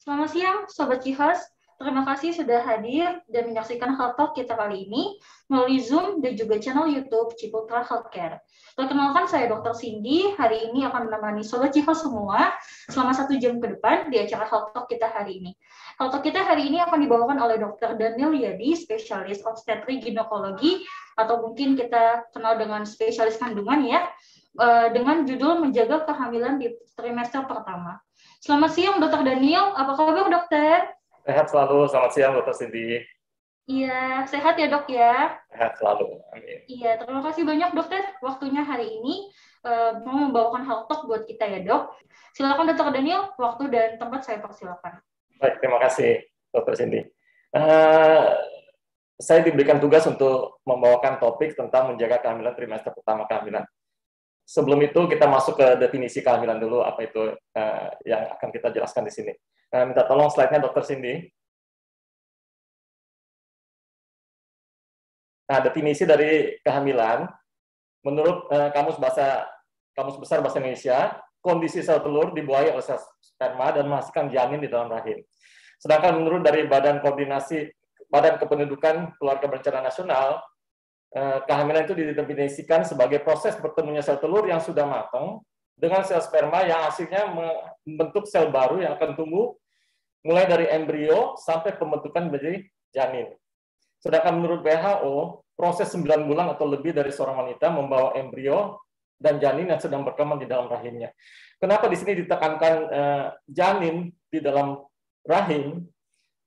Selamat siang, Sobat Cihas. Terima kasih sudah hadir dan menyaksikan Health Talk kita kali ini melalui Zoom dan juga channel YouTube Ciputra Healthcare. Perkenalkan, saya Dr. Cindy. Hari ini akan menemani Sobat Cihas semua selama 1 jam ke depan di acara Health Talk kita hari ini. Health Talk kita hari ini akan dibawakan oleh Dr. Daniel Yadi, spesialis obstetrik ginekologi, atau mungkin kita kenal dengan spesialis kandungan ya, dengan judul menjaga kehamilan di trimester pertama. Selamat siang, Dr. Daniel. Apa kabar, dokter? Sehat selalu. Selamat siang, Dr. Cindy. Iya, sehat ya, dok ya? Sehat selalu. Amin. Iya, terima kasih banyak, dokter. Waktunya hari ini mau membawakan Health Talk buat kita ya, dok. Silakan, Dr. Daniel. Waktu dan tempat saya persilakan. Baik, terima kasih, Dr. Cindy. Saya diberikan tugas untuk membawakan topik tentang menjaga kehamilan trimester pertama kehamilan. Sebelum itu kita masuk ke definisi kehamilan dulu, apa itu yang akan kita jelaskan di sini. Minta tolong slide-nya Dr. Cindy. Nah, definisi dari kehamilan, menurut Kamus Besar Bahasa Indonesia, kondisi sel telur dibuahi oleh sel sperma dan menghasilkan janin di dalam rahim. Sedangkan menurut dari Badan Kependudukan Keluarga Berencana Nasional, kehamilan itu didefinisikan sebagai proses bertemunya sel telur yang sudah matang dengan sel sperma yang hasilnya membentuk sel baru yang akan tumbuh mulai dari embrio sampai pembentukan menjadi janin. Sedangkan menurut WHO, proses 9 bulan atau lebih dari seorang wanita membawa embrio dan janin yang sedang berkembang di dalam rahimnya. Kenapa di sini ditekankan janin di dalam rahim?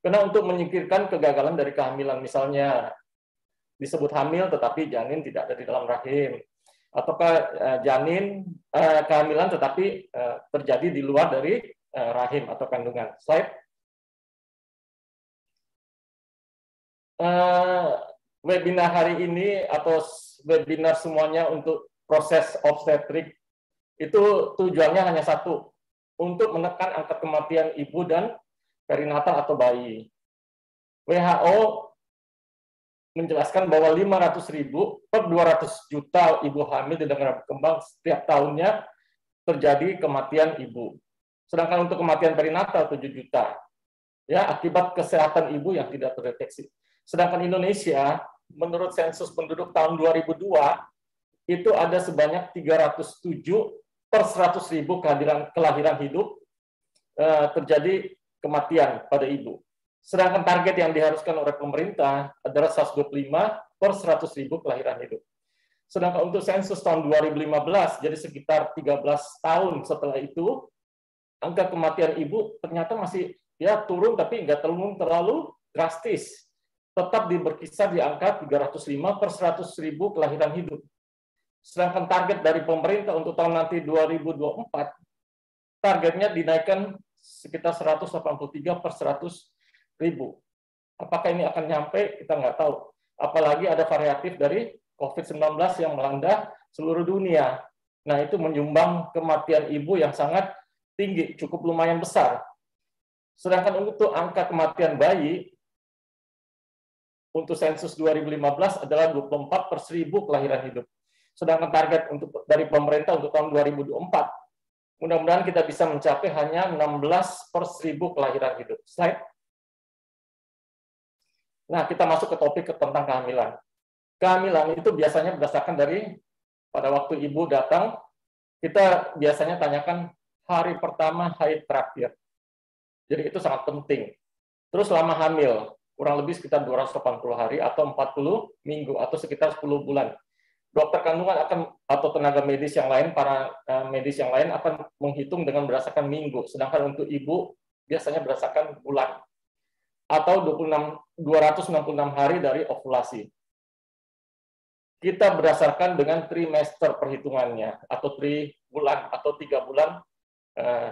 Karena untuk menyingkirkan kegagalan dari kehamilan, misalnya disebut hamil tetapi janin tidak ada di dalam rahim, ataukah kehamilan tetapi terjadi di luar dari rahim atau kandungan. Slide. Webinar hari ini atau webinar semuanya untuk proses obstetrik itu tujuannya hanya satu, untuk menekan angka kematian ibu dan perinatal atau bayi. WHO menjelaskan bahwa 500.000 per 200 juta ibu hamil di negara berkembang setiap tahunnya terjadi kematian ibu. Sedangkan untuk kematian perinatal 7 juta. Ya, akibat kesehatan ibu yang tidak terdeteksi. Sedangkan Indonesia, menurut sensus penduduk tahun 2002, itu ada sebanyak 307 per 100.000 kelahiran hidup terjadi kematian pada ibu. Sedangkan target yang diharuskan oleh pemerintah adalah 125 per 100.000 kelahiran hidup. Sedangkan untuk sensus tahun 2015, jadi sekitar 13 tahun setelah itu, angka kematian ibu ternyata masih ya turun, tapi nggak terlalu drastis. Tetap berkisar di angka 305 per 100.000 kelahiran hidup. Sedangkan target dari pemerintah untuk tahun nanti 2024, targetnya dinaikkan sekitar 183 per 100.000. Apakah ini akan nyampe? Kita nggak tahu. Apalagi ada variatif dari COVID-19 yang melanda seluruh dunia. Nah, itu menyumbang kematian ibu yang sangat tinggi, cukup lumayan besar. Sedangkan untuk angka kematian bayi, untuk sensus 2015 adalah 24 per 1.000 kelahiran hidup. Sedangkan target dari pemerintah untuk tahun 2024, mudah-mudahan kita bisa mencapai hanya 16 per 1.000 kelahiran hidup. Slide. Nah, kita masuk ke topik tentang kehamilan. Kehamilan itu biasanya berdasarkan dari pada waktu ibu datang, kita biasanya tanyakan hari pertama, hari terakhir. Jadi itu sangat penting. Terus lama hamil, kurang lebih sekitar 280 hari atau 40 minggu atau sekitar 10 bulan. Dokter kandungan atau tenaga medis yang lain, para medis yang lain akan menghitung dengan berdasarkan minggu, sedangkan untuk ibu biasanya berdasarkan bulan atau 266 hari dari ovulasi. Kita berdasarkan dengan trimester perhitungannya atau 3 bulan atau 3 bulan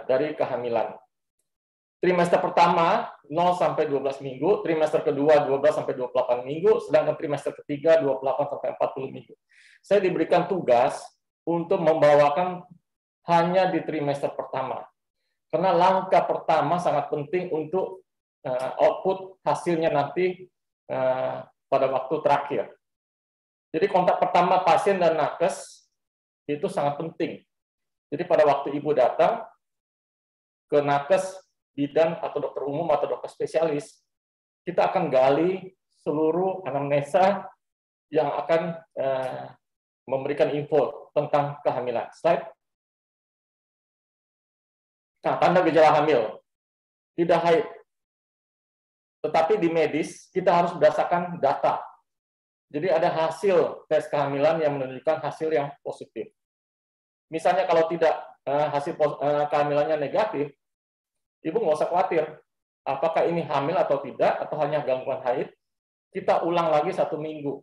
dari kehamilan. Trimester pertama 0 sampai 12 minggu, trimester kedua 12 sampai 28 minggu, sedangkan trimester ketiga 28 sampai 40 minggu. Saya diberikan tugas untuk membawakan hanya di trimester pertama. Karena langkah pertama sangat penting untuk output hasilnya nanti pada waktu terakhir. Jadi kontak pertama pasien dan nakes itu sangat penting. Jadi pada waktu ibu datang ke nakes, bidan atau dokter umum atau dokter spesialis, kita akan gali seluruh anamnesa yang akan memberikan info tentang kehamilan. Slide. Nah, tanda gejala hamil. Tidak haid. Tetapi di medis, kita harus berdasarkan data. Jadi ada hasil tes kehamilan yang menunjukkan hasil yang positif. Misalnya kalau tidak hasil kehamilannya negatif, ibu nggak usah khawatir. Apakah ini hamil atau tidak, atau hanya gangguan haid, kita ulang lagi 1 minggu.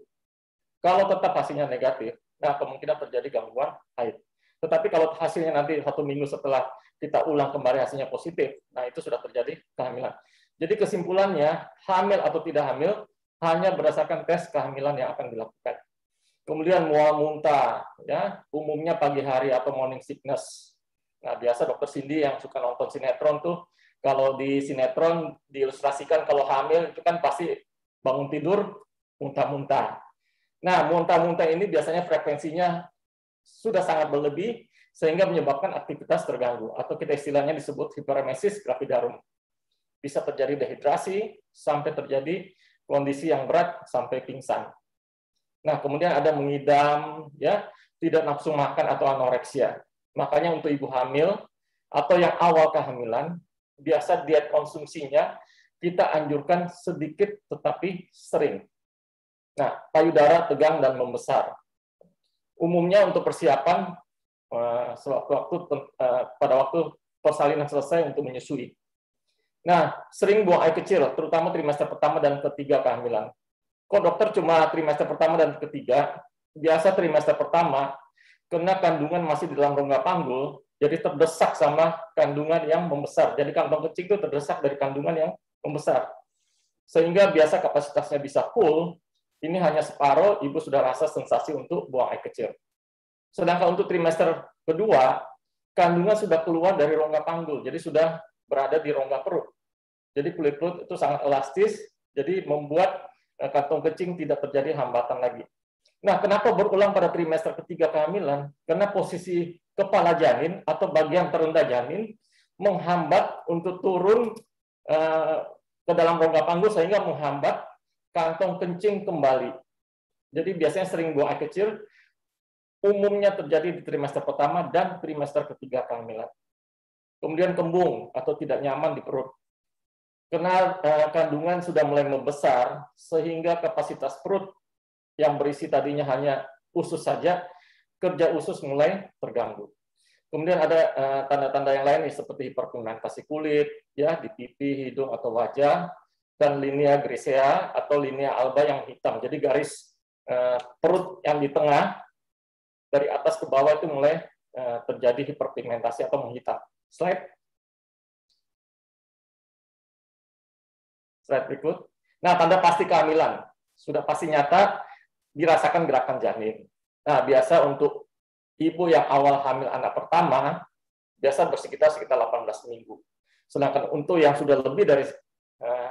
Kalau tetap hasilnya negatif, nah kemungkinan terjadi gangguan haid. Tetapi kalau hasilnya nanti 1 minggu setelah kita ulang kembali hasilnya positif, nah itu sudah terjadi kehamilan. Jadi kesimpulannya, hamil atau tidak hamil, hanya berdasarkan tes kehamilan yang akan dilakukan. Kemudian mual muntah, ya umumnya pagi hari atau morning sickness. Nah biasa dokter Cindy yang suka nonton sinetron tuh, kalau di sinetron diilustrasikan kalau hamil itu kan pasti bangun tidur muntah-muntah. Nah muntah-muntah ini biasanya frekuensinya sudah sangat berlebih sehingga menyebabkan aktivitas terganggu atau kita istilahnya disebut hiperemesis gravidarum. Bisa terjadi dehidrasi sampai terjadi kondisi yang berat sampai pingsan. Nah, kemudian ada mengidam, ya, tidak nafsu makan atau anoreksia. Makanya untuk ibu hamil atau yang awal kehamilan, biasa diet konsumsinya kita anjurkan sedikit tetapi sering. Nah, payudara tegang dan membesar. Umumnya untuk persiapan pada waktu persalinan selesai untuk menyusui. Nah, sering buang air kecil, terutama trimester pertama dan ketiga kehamilan. Kok dokter cuma trimester pertama dan ketiga? Biasa trimester pertama, karena kandungan masih di dalam rongga panggul, jadi terdesak sama kandungan yang membesar. Jadi kantong kecil itu terdesak dari kandungan yang membesar. Sehingga biasa kapasitasnya bisa full, ini hanya separuh, ibu sudah rasa sensasi untuk buang air kecil. Sedangkan untuk trimester kedua, kandungan sudah keluar dari rongga panggul, jadi sudah berada di rongga perut. Jadi kulit perut itu sangat elastis, jadi membuat kantong kencing tidak terjadi hambatan lagi. Nah, kenapa berulang pada trimester ketiga kehamilan? Karena posisi kepala janin atau bagian terendah janin menghambat untuk turun ke dalam rongga panggul sehingga menghambat kantong kencing kembali. Jadi biasanya sering buang air kecil, umumnya terjadi di trimester pertama dan trimester ketiga kehamilan. Kemudian kembung atau tidak nyaman di perut. Karena kandungan sudah mulai membesar, sehingga kapasitas perut yang berisi tadinya hanya usus saja, kerja usus mulai terganggu. Kemudian ada tanda-tanda yang lain seperti hiperpigmentasi kulit, ya di pipi, hidung atau wajah, dan linea grisea atau linea alba yang hitam. Jadi garis perut yang di tengah dari atas ke bawah itu mulai terjadi hiperpigmentasi atau menghitam. Slide berikut. Nah, tanda pasti kehamilan sudah pasti nyata dirasakan gerakan janin. Nah, biasa untuk ibu yang awal hamil anak pertama biasa sekitar 18 minggu. Sedangkan untuk yang sudah lebih dari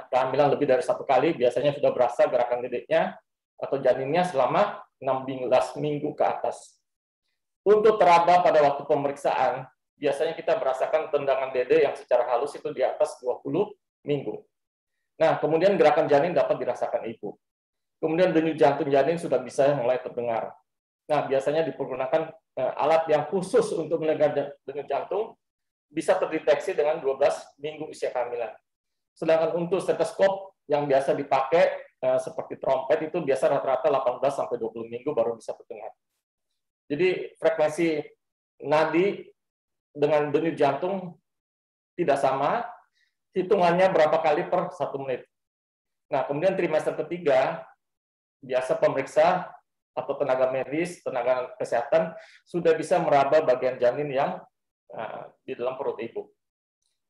kehamilan lebih dari 1 kali, biasanya sudah berasa gerakan dedeknya atau janinnya selama 16 minggu ke atas. Untuk teraba pada waktu pemeriksaan, biasanya kita merasakan tendangan dede yang secara halus itu di atas 20 minggu. Nah, kemudian gerakan janin dapat dirasakan ibu. Kemudian denyut jantung janin sudah bisa mulai terdengar. Nah, biasanya dipergunakan alat yang khusus untuk mendengar denyut jantung, bisa terdeteksi dengan 12 minggu usia kehamilan. Sedangkan untuk stetoskop yang biasa dipakai, seperti trompet, itu biasa rata-rata 18-20 minggu baru bisa terdengar. Jadi frekuensi nadi dengan denyut jantung tidak sama, hitungannya berapa kali per 1 menit. Nah, kemudian trimester ketiga, biasa pemeriksa atau tenaga medis, tenaga kesehatan, sudah bisa meraba bagian janin yang di dalam perut ibu.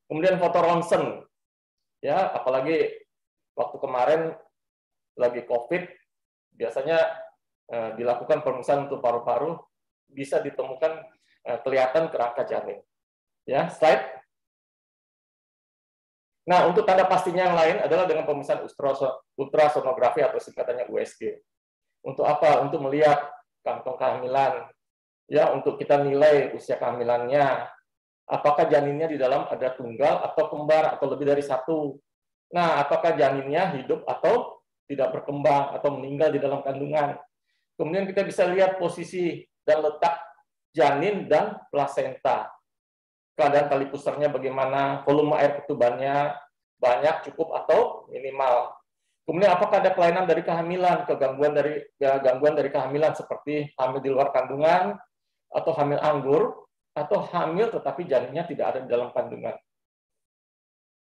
Kemudian foto ronsen, ya, apalagi waktu kemarin lagi COVID, biasanya dilakukan pemeriksaan untuk paru-paru, bisa ditemukan kelihatan kerangka janin. Ya, slide. Nah, untuk tanda pastinya yang lain adalah dengan pemeriksaan ultrasonografi atau singkatannya USG. Untuk apa? Untuk melihat kantong kehamilan, ya, untuk kita nilai usia kehamilannya, Apakah janinnya di dalam ada tunggal atau kembar atau lebih dari satu. Nah, apakah janinnya hidup atau tidak berkembang atau meninggal di dalam kandungan. Kemudian kita bisa lihat posisi dan letak janin dan plasenta. Keadaan tali pusarnya bagaimana, volume air ketubannya banyak, cukup, atau minimal. Kemudian apakah ada kelainan dari kehamilan, gangguan dari kehamilan seperti hamil di luar kandungan, atau hamil anggur, atau hamil tetapi janinnya tidak ada di dalam kandungan.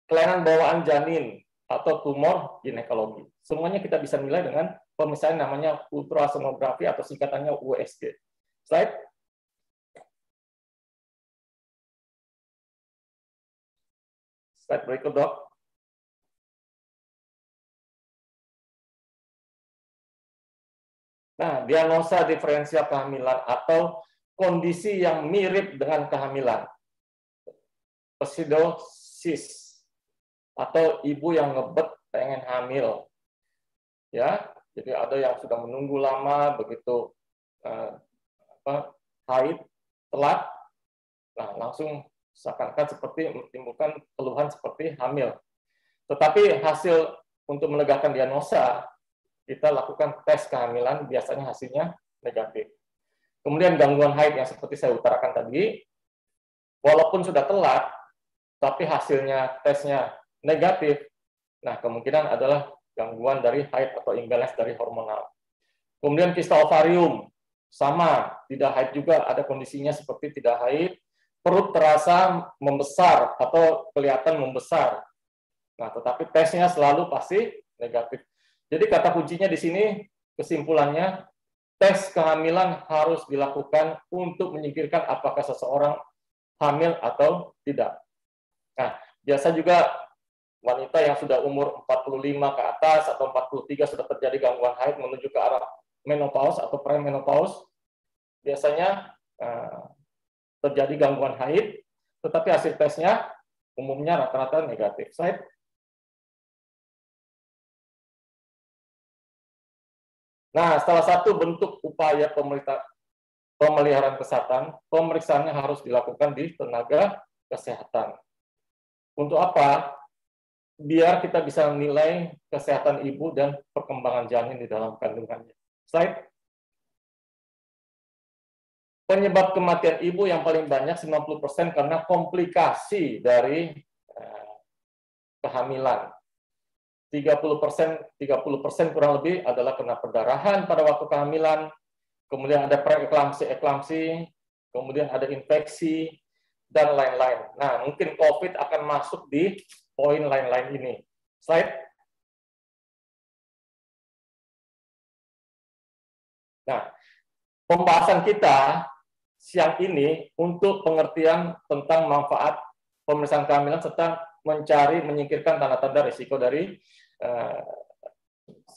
Kelainan bawaan janin atau tumor ginekologi. Semuanya kita bisa nilai dengan pemisahan namanya ultrasonografi atau singkatannya USG. Slide. Slide berikut, Dok. Nah, diagnosa diferensial kehamilan atau kondisi yang mirip dengan kehamilan. Pseudosis atau ibu yang ngebet pengen hamil. Ya, jadi ada yang sudah menunggu lama, begitu haid telat, nah langsung seakan-akan seperti menimbulkan keluhan seperti hamil. Tetapi hasil untuk menegakkan diagnosa, kita lakukan tes kehamilan, biasanya hasilnya negatif. Kemudian gangguan haid yang seperti saya utarakan tadi, walaupun sudah telat, tapi hasilnya tesnya negatif, nah kemungkinan adalah gangguan dari haid atau imbalance dari hormonal. Kemudian kista ovarium, sama, tidak haid juga, ada kondisinya seperti tidak haid, perut terasa membesar atau kelihatan membesar. Nah, tetapi tesnya selalu pasti negatif. Jadi kata kuncinya di sini, kesimpulannya, tes kehamilan harus dilakukan untuk menyingkirkan apakah seseorang hamil atau tidak. Nah, biasa juga wanita yang sudah umur 45 ke atas atau 43 sudah terjadi gangguan haid menuju ke arah menopause atau premenopause, biasanya terjadi gangguan haid, tetapi hasil tesnya umumnya rata-rata negatif. Slide. Nah, salah satu bentuk upaya pemeliharaan kesehatan, pemeriksaannya harus dilakukan di tenaga kesehatan. Untuk apa? Biar kita bisa menilai kesehatan ibu dan perkembangan janin di dalam kandungannya. Slide. Penyebab kematian ibu yang paling banyak 90% karena komplikasi dari kehamilan. 30% kurang lebih adalah kena perdarahan pada waktu kehamilan, kemudian ada preeklamsi, kemudian ada infeksi, dan lain-lain. Nah, mungkin COVID akan masuk di poin lain-lain ini. Slide. Nah, pembahasan kita siang ini untuk pengertian tentang manfaat pemeriksaan kehamilan serta menyingkirkan tanda-tanda risiko dari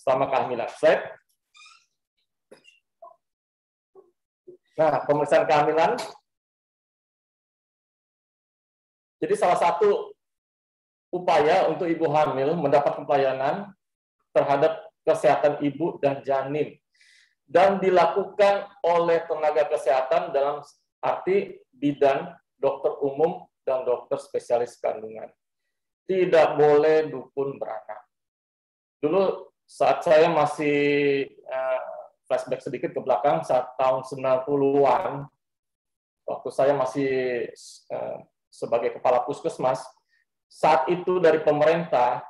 selama kehamilan. Slide. Nah, pemeriksaan kehamilan. Jadi salah satu upaya untuk ibu hamil mendapatkan pelayanan terhadap kesehatan ibu dan janin. Dan dilakukan oleh tenaga kesehatan dalam arti bidan, dokter umum, dan dokter spesialis kandungan. Tidak boleh dukun beranak. Dulu saat saya masih flashback sedikit ke belakang, saat tahun 90-an, waktu saya masih sebagai kepala puskesmas, saat itu dari pemerintah,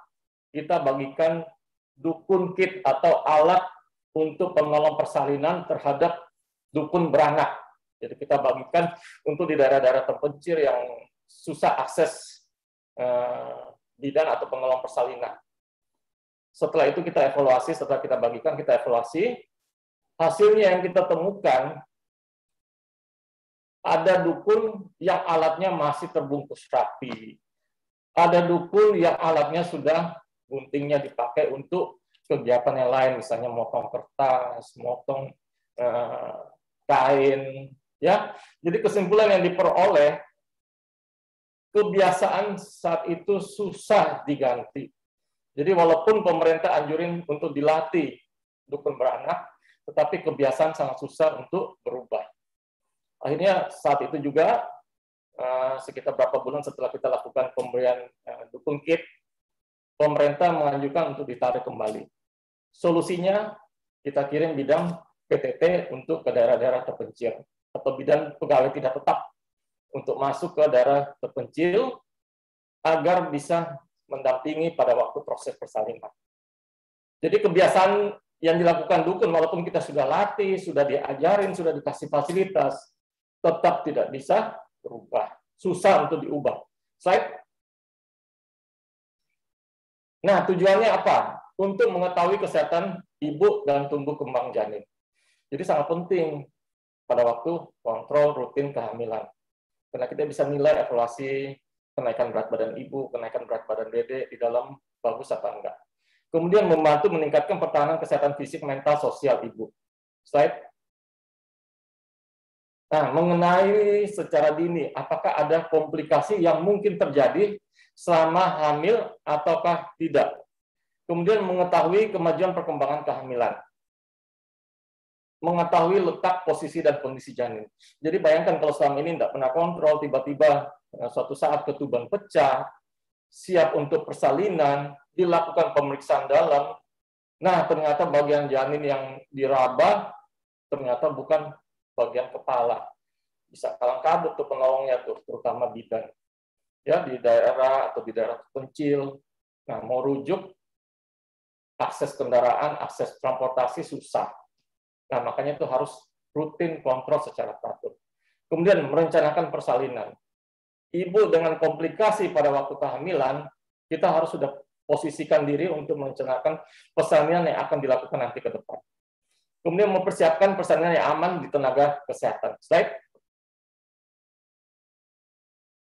kita bagikan dukun kit atau alat untuk penolong persalinan terhadap dukun beranak. Jadi kita bagikan untuk di daerah-daerah terpencil yang susah akses bidan atau penolong persalinan. Setelah itu kita evaluasi, setelah kita bagikan, kita evaluasi. Hasilnya yang kita temukan, ada dukun yang alatnya masih terbungkus rapi. Ada dukun yang alatnya sudah guntingnya dipakai untuk kegiatan yang lain, misalnya motong kertas, motong kain. Ya, jadi kesimpulan yang diperoleh, kebiasaan saat itu susah diganti. Jadi walaupun pemerintah anjurin untuk dilatih dukun beranak, tetapi kebiasaan sangat susah untuk berubah. Akhirnya saat itu juga sekitar berapa bulan setelah kita lakukan pemberian dukun kit, pemerintah menganjurkan untuk ditarik kembali. Solusinya, kita kirim bidang PTT untuk ke daerah-daerah terpencil, atau bidang pegawai tidak tetap untuk masuk ke daerah terpencil, agar bisa mendampingi pada waktu proses persalinan. Jadi kebiasaan yang dilakukan dukun, walaupun kita sudah latih, sudah diajarin, sudah dikasih fasilitas, tetap tidak bisa berubah. Susah untuk diubah. Slide. Nah, tujuannya apa? Untuk mengetahui kesehatan ibu dan tumbuh kembang janin. Jadi sangat penting pada waktu kontrol rutin kehamilan. Karena kita bisa nilai evaluasi kenaikan berat badan ibu, kenaikan berat badan dede di dalam bagus apa enggak. Kemudian membantu meningkatkan pertahanan kesehatan fisik, mental, sosial ibu. Slide. Nah, mengenai secara dini, apakah ada komplikasi yang mungkin terjadi selama hamil ataukah tidak? Kemudian mengetahui kemajuan perkembangan kehamilan. Mengetahui letak, posisi, dan kondisi janin. Jadi bayangkan kalau selama ini tidak pernah kontrol, tiba-tiba suatu saat ketuban pecah, siap untuk persalinan, dilakukan pemeriksaan dalam, nah ternyata bagian janin yang diraba, ternyata bukan bagian kepala. Bisa kalang kabut tuh penolongnya tuh, terutama bidan. Ya, di daerah atau di daerah terpencil. Nah, mau rujuk, akses kendaraan, akses transportasi susah. Nah, makanya itu harus rutin kontrol secara teratur. Kemudian merencanakan persalinan. Ibu dengan komplikasi pada waktu kehamilan, kita harus sudah posisikan diri untuk merencanakan persalinan yang akan dilakukan nanti ke depan. Kemudian mempersiapkan persalinan yang aman di tenaga kesehatan. Slide.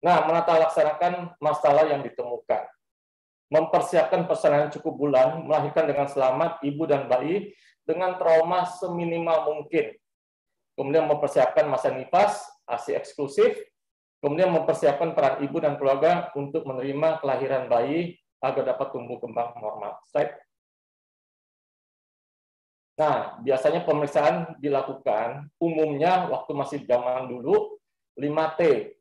Nah, menata laksanakan masalah yang ditemukan. Mempersiapkan persalinan cukup bulan, melahirkan dengan selamat ibu dan bayi dengan trauma seminimal mungkin. Kemudian mempersiapkan masa nifas, ASI eksklusif, kemudian mempersiapkan peran ibu dan keluarga untuk menerima kelahiran bayi agar dapat tumbuh kembang normal. Slide. Nah, biasanya pemeriksaan dilakukan umumnya waktu masih zaman dulu 5T.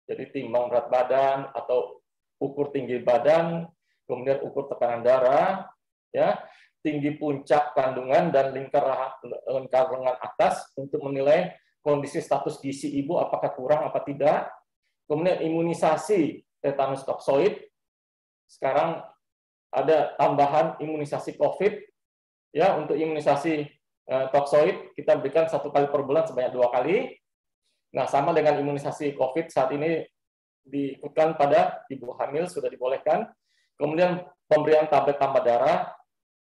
Jadi timbang berat badan atau ukur tinggi badan, kemudian ukur tekanan darah, ya, tinggi puncak kandungan dan lingkar lengan atas untuk menilai kondisi status gizi ibu apakah kurang apa tidak. Kemudian imunisasi tetanus toksoid. Sekarang ada tambahan imunisasi COVID. Ya, untuk imunisasi toksoid kita berikan 1 kali per bulan sebanyak 2 kali. Nah, sama dengan imunisasi COVID saat ini diikutkan pada ibu hamil sudah dibolehkan. Kemudian pemberian tablet tambah darah.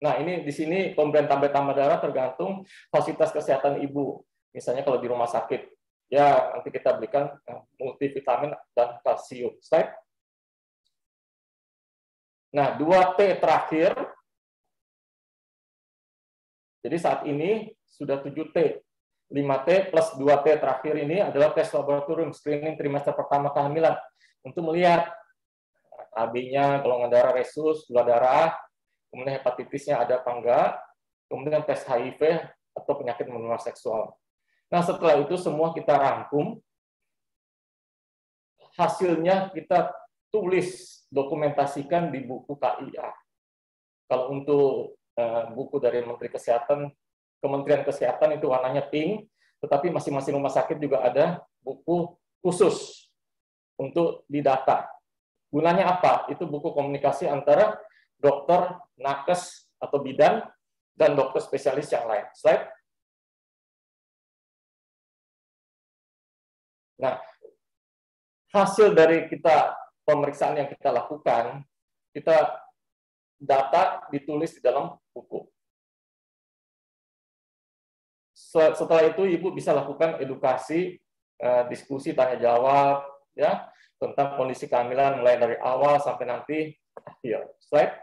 Nah, ini di sini pemberian tablet tambah darah tergantung fasilitas kesehatan ibu. Misalnya kalau di rumah sakit, ya nanti kita berikan multivitamin dan kalsium. Slide. Nah, 2T terakhir. Jadi saat ini sudah 7T. 5T plus 2T terakhir ini adalah tes laboratorium screening trimester pertama kehamilan untuk melihat AB-nya, golongan darah resus, gula darah, kemudian hepatitisnya ada apa enggak, kemudian tes HIV atau penyakit menular seksual. Nah, setelah itu semua kita rangkum, hasilnya kita tulis, dokumentasikan di buku KIA. Kalau untuk buku dari Menteri Kesehatan, Kementerian Kesehatan itu warnanya pink, tetapi masing-masing rumah sakit juga ada buku khusus untuk didata. Gunanya apa? Itu buku komunikasi antara dokter, nakes, atau bidan, dan dokter spesialis yang lain. Slide. Nah, hasil dari kita pemeriksaan yang kita lakukan, kita data ditulis di dalam buku. Setelah itu ibu bisa lakukan edukasi, diskusi, tanya jawab, ya, tentang kondisi kehamilan mulai dari awal sampai nanti akhir. Slide.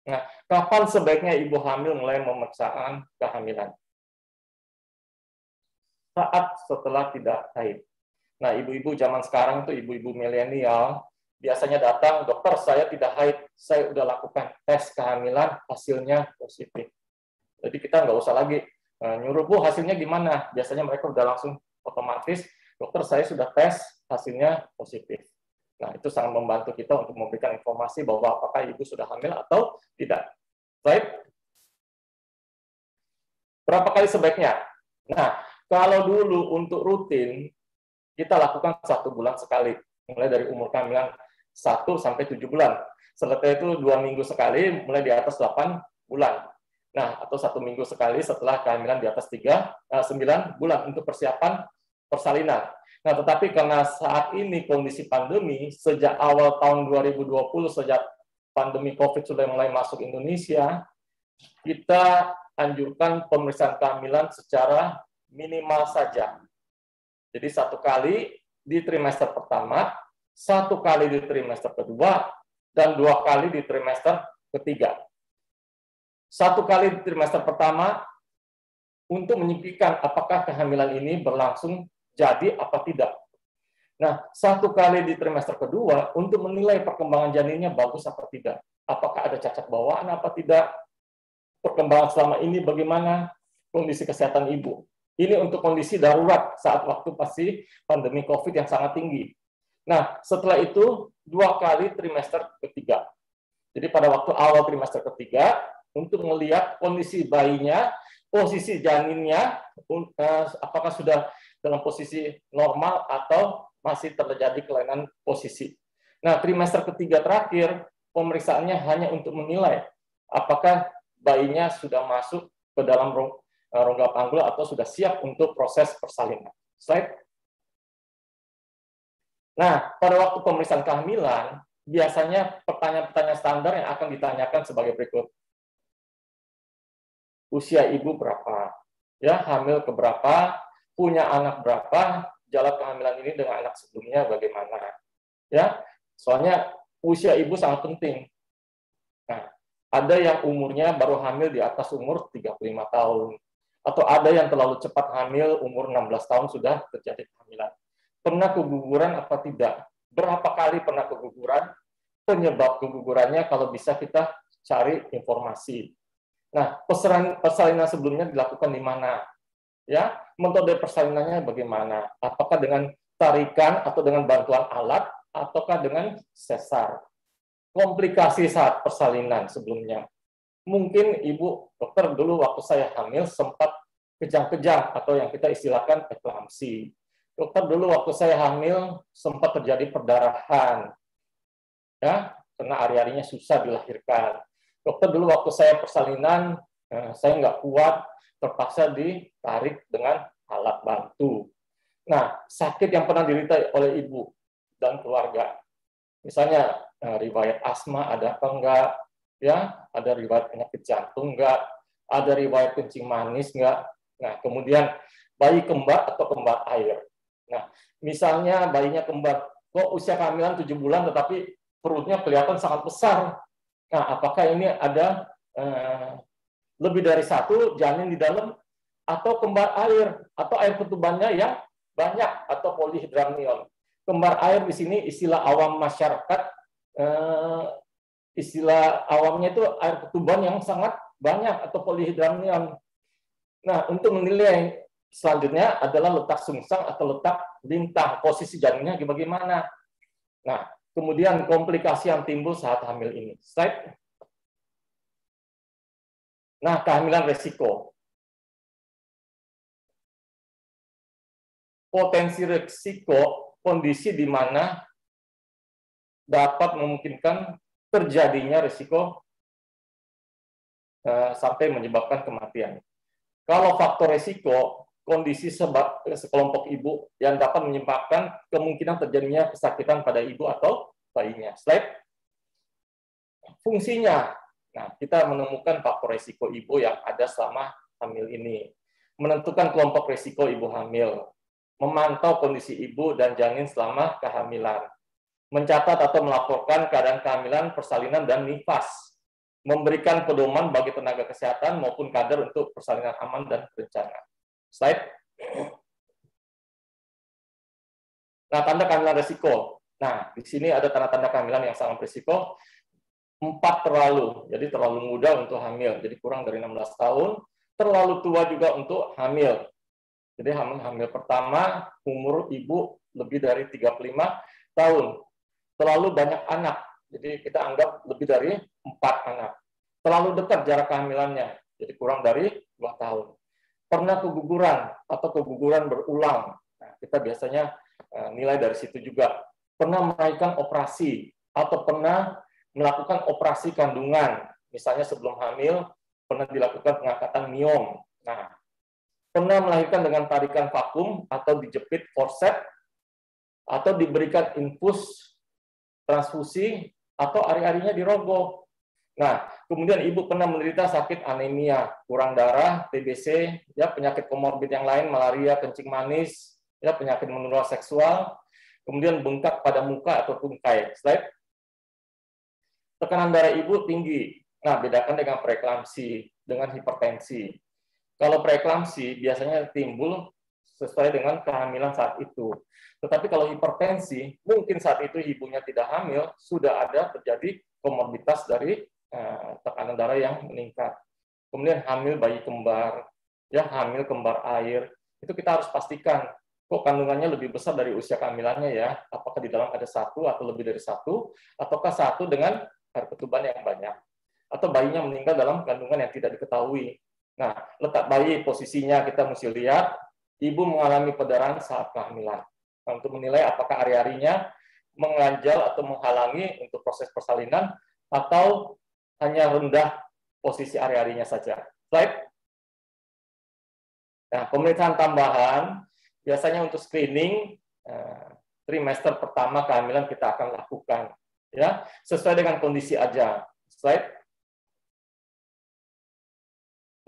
Nah, kapan sebaiknya ibu hamil mulai pemeriksaan kehamilan? Saat setelah tidak haid. Nah, ibu-ibu zaman sekarang itu ibu-ibu milenial biasanya datang, dokter saya tidak haid, saya udah lakukan tes kehamilan, hasilnya positif. Jadi kita nggak usah lagi nyuruh, Bu, hasilnya gimana? Biasanya mereka udah langsung otomatis, dokter saya sudah tes, hasilnya positif. Nah, itu sangat membantu kita untuk memberikan informasi bahwa apakah ibu sudah hamil atau tidak. Baik. Berapa kali sebaiknya? Nah, kalau dulu untuk rutin, kita lakukan 1 bulan sekali, mulai dari umur kehamilan 1 sampai 7 bulan. Setelah itu 2 minggu sekali, mulai di atas 8 bulan. Nah, atau 1 minggu sekali setelah kehamilan di atas 9 bulan untuk persiapan persalinan. Nah, tetapi karena saat ini kondisi pandemi, sejak awal tahun 2020, sejak pandemi COVID sudah mulai masuk Indonesia, kita anjurkan pemeriksaan kehamilan secara minimal saja. Jadi 1 kali di trimester pertama, 1 kali di trimester kedua, dan 2 kali di trimester ketiga. 1 kali di trimester pertama untuk menyibukkan apakah kehamilan ini berlangsung jadi apa tidak. Nah, 1 kali di trimester kedua untuk menilai perkembangan janinnya bagus apa tidak. Apakah ada cacat bawaan apa tidak. Perkembangan selama ini bagaimana, kondisi kesehatan ibu. Ini untuk kondisi darurat saat waktu pasti pandemi COVID yang sangat tinggi. Nah, setelah itu 2 kali trimester ketiga. Jadi pada waktu awal trimester ketiga, untuk melihat kondisi bayinya, posisi janinnya, apakah sudah dalam posisi normal atau masih terjadi kelainan posisi. Nah, trimester ketiga terakhir, pemeriksaannya hanya untuk menilai apakah bayinya sudah masuk ke dalam rongga panggul atau sudah siap untuk proses persalinan. Slide. Nah, pada waktu pemeriksaan kehamilan, biasanya pertanyaan-pertanyaan standar yang akan ditanyakan sebagai berikut. Usia ibu berapa? Ya, hamil keberapa? Punya anak berapa? Jalan kehamilan ini dengan anak sebelumnya bagaimana? Ya, soalnya usia ibu sangat penting. Nah, ada yang umurnya baru hamil di atas umur 35 tahun. Atau ada yang terlalu cepat hamil, umur 16 tahun sudah terjadi kehamilan. Pernah keguguran apa tidak? Berapa kali pernah keguguran? Penyebab kegugurannya kalau bisa kita cari informasi. Nah, persalinan sebelumnya dilakukan di mana? Ya, metode persalinannya bagaimana? Apakah dengan tarikan atau dengan bantuan alat, ataukah dengan sesar? Komplikasi saat persalinan sebelumnya. Mungkin ibu dokter dulu waktu saya hamil sempat kejang-kejang atau yang kita istilahkan eklamsi. Dokter dulu waktu saya hamil sempat terjadi perdarahan, ya, karena ari-arinya susah dilahirkan. Dokter dulu waktu saya persalinan, saya nggak kuat, terpaksa ditarik dengan alat bantu. Nah, sakit yang pernah diderita oleh ibu dan keluarga, misalnya riwayat asma ada apa enggak, ya, ada riwayat penyakit jantung enggak, ada riwayat kencing manis enggak. Nah, kemudian bayi kembar atau kembar air. Nah, misalnya bayinya kembar, kok usia kehamilan 7 bulan tetapi perutnya kelihatan sangat besar. Nah, apakah ini ada lebih dari 1 janin di dalam, atau kembar air, atau air ketubannya yang banyak, atau polihidramnion. Kembar air di sini istilah awam masyarakat, istilah awamnya itu air ketuban yang sangat banyak, atau polihidramnion. Nah, untuk menilai selanjutnya adalah letak sungsang atau letak lintang, posisi janinnya bagaimana. Nah, kemudian komplikasi yang timbul saat hamil ini. Slide. Nah, kehamilan resiko. Potensi resiko, kondisi di mana dapat memungkinkan terjadinya resiko sampai menyebabkan kematian. Kalau faktor resiko, kondisi sekelompok ibu yang dapat menyebabkan kemungkinan terjadinya kesakitan pada ibu atau bayinya. Slide. Fungsinya. Nah, kita menemukan faktor risiko ibu yang ada selama hamil ini. Menentukan kelompok risiko ibu hamil. Memantau kondisi ibu dan janin selama kehamilan. Mencatat atau melaporkan keadaan kehamilan, persalinan, dan nifas. Memberikan pedoman bagi tenaga kesehatan maupun kader untuk persalinan aman dan berencana. Slide. Nah, tanda kehamilan risiko. Nah, di sini ada tanda-tanda kehamilan yang sangat berisiko. 4 terlalu, jadi terlalu muda untuk hamil, jadi kurang dari 16 tahun, terlalu tua juga untuk hamil. Jadi hamil pertama, umur ibu lebih dari 35 tahun. Terlalu banyak anak, jadi kita anggap lebih dari 4 anak. Terlalu dekat jarak kehamilannya, jadi kurang dari 2 tahun. Pernah keguguran atau keguguran berulang, nah, kita biasanya nilai dari situ juga. Pernah melakukan operasi atau pernah melakukan operasi kandungan, misalnya sebelum hamil pernah dilakukan pengangkatan miom. Nah, pernah melahirkan dengan tarikan vakum atau dijepit forceps atau diberikan infus transfusi atau ari-arinya dirogoh. Nah, kemudian ibu pernah menderita sakit anemia, kurang darah, TBC, ya penyakit komorbid yang lain, malaria, kencing manis, ya penyakit menular seksual, kemudian bengkak pada muka atau tungkai. Slide. Tekanan darah ibu tinggi. Nah, bedakan dengan preeklamsi, dengan hipertensi. Kalau preeklamsi biasanya timbul sesuai dengan kehamilan saat itu. Tetapi kalau hipertensi, mungkin saat itu ibunya tidak hamil, sudah ada terjadi komorbiditas dari tekanan darah yang meningkat. Kemudian hamil bayi kembar, ya hamil kembar air, itu kita harus pastikan kok kandungannya lebih besar dari usia kehamilannya ya. Apakah di dalam ada 1 atau lebih dari 1, ataukah 1 dengan air ketuban yang banyak. Atau bayinya meninggal dalam kandungan yang tidak diketahui. Nah, letak bayi posisinya kita mesti lihat, ibu mengalami perdarahan saat kehamilan. Nah, untuk menilai apakah ari-arinya menganjal atau menghalangi untuk proses persalinan, atau hanya rendah posisi ari-arinya saja. Slide. Nah, pemeriksaan tambahan, biasanya untuk screening, trimester pertama kehamilan kita akan lakukan. Ya, sesuai dengan kondisi aja. Slide.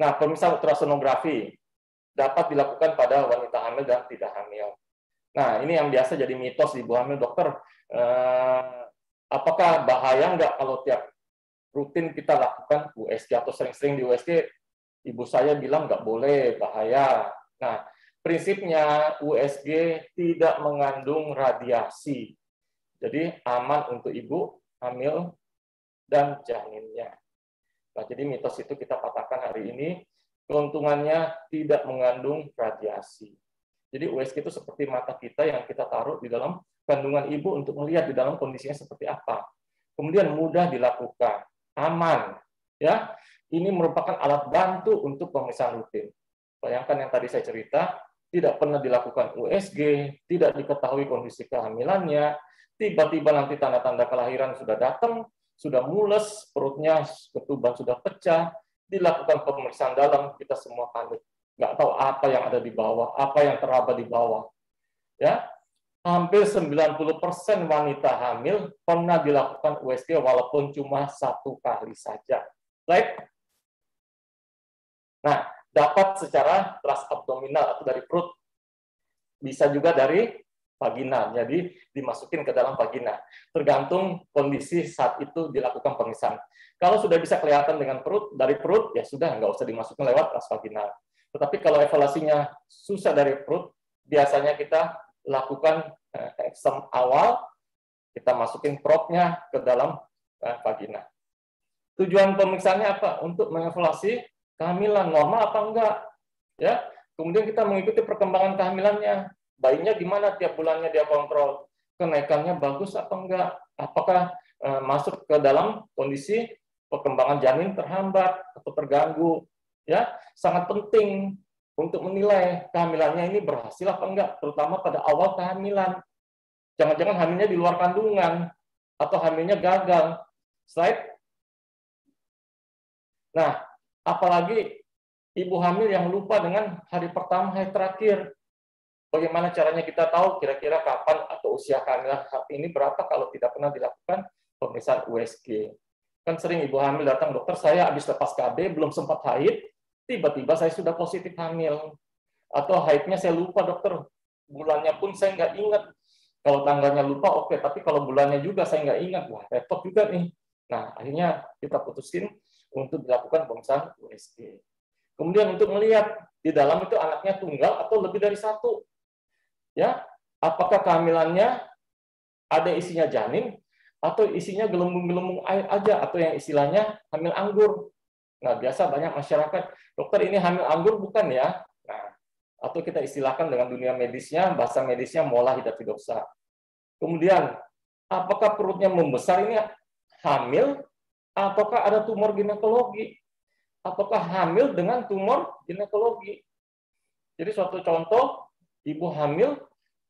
Nah, pemeriksaan ultrasonografi dapat dilakukan pada wanita hamil dan tidak hamil. Nah, ini yang biasa jadi mitos di ibu hamil, dokter. Apakah bahaya nggak kalau tiap rutin kita lakukan USG atau sering-sering di USG? Ibu saya bilang nggak boleh, bahaya. Nah, prinsipnya USG tidak mengandung radiasi. Jadi aman untuk ibu hamil dan janinnya. Nah, jadi mitos itu kita patahkan hari ini. Keuntungannya tidak mengandung radiasi. Jadi USG itu seperti mata kita yang kita taruh di dalam kandungan ibu untuk melihat di dalam kondisinya seperti apa. Kemudian mudah dilakukan, aman. Ya, ini merupakan alat bantu untuk pemeriksaan rutin. Bayangkan yang tadi saya cerita, tidak pernah dilakukan USG, tidak diketahui kondisi kehamilannya, tiba-tiba nanti tanda-tanda kelahiran sudah datang, sudah mules, perutnya, ketuban sudah pecah, dilakukan pemeriksaan dalam, kita semua panik. Nggak tahu apa yang ada di bawah, apa yang teraba di bawah. Ya, hampir 90% wanita hamil pernah dilakukan USG walaupun cuma 1 kali saja. Slide. Nah, dapat secara transabdominal atau dari perut. Bisa juga dari vagina, jadi dimasukin ke dalam vagina. Tergantung kondisi saat itu dilakukan pemeriksaan. Kalau sudah bisa kelihatan dengan perut, dari perut, ya sudah, nggak usah dimasukin lewat transvaginal. Tetapi kalau evaluasinya susah dari perut, biasanya kita lakukan exam awal, kita masukin probnya ke dalam vagina. Tujuan pemeriksaannya apa? Untuk mengevaluasi kehamilan normal apa enggak. Ya, kemudian kita mengikuti perkembangan kehamilannya. Bayinya gimana tiap bulannya dia kontrol, kenaikannya bagus apa enggak, apakah masuk ke dalam kondisi perkembangan janin terhambat atau terganggu. Ya, sangat penting untuk menilai kehamilannya ini berhasil apa enggak, terutama pada awal kehamilan. Jangan-jangan hamilnya di luar kandungan atau hamilnya gagal. Slide. Nah, apalagi ibu hamil yang lupa dengan hari pertama, hari terakhir. Bagaimana caranya kita tahu kira-kira kapan atau usia kehamilan saat ini berapa kalau tidak pernah dilakukan pemeriksaan USG. Kan sering ibu hamil datang, dokter saya habis lepas KB, belum sempat haid, tiba-tiba saya sudah positif hamil. Atau haidnya saya lupa dokter, bulannya pun saya nggak ingat. Kalau tanggalnya lupa oke, tapi kalau bulannya juga saya nggak ingat, wah repot juga nih. Nah, akhirnya kita putusin untuk dilakukan pemeriksaan USG. Kemudian untuk melihat di dalam itu anaknya tunggal atau lebih dari 1. Ya, apakah kehamilannya ada isinya janin atau isinya gelembung-gelembung air aja atau yang istilahnya hamil anggur. Nah, biasa banyak masyarakat, dokter ini hamil anggur bukan ya? Nah, atau kita istilahkan dengan dunia medisnya, bahasa medisnya mola hidatidoksa. Kemudian, apakah perutnya membesar ini hamil, ataukah ada tumor ginekologi? Apakah hamil dengan tumor ginekologi? Jadi suatu contoh, ibu hamil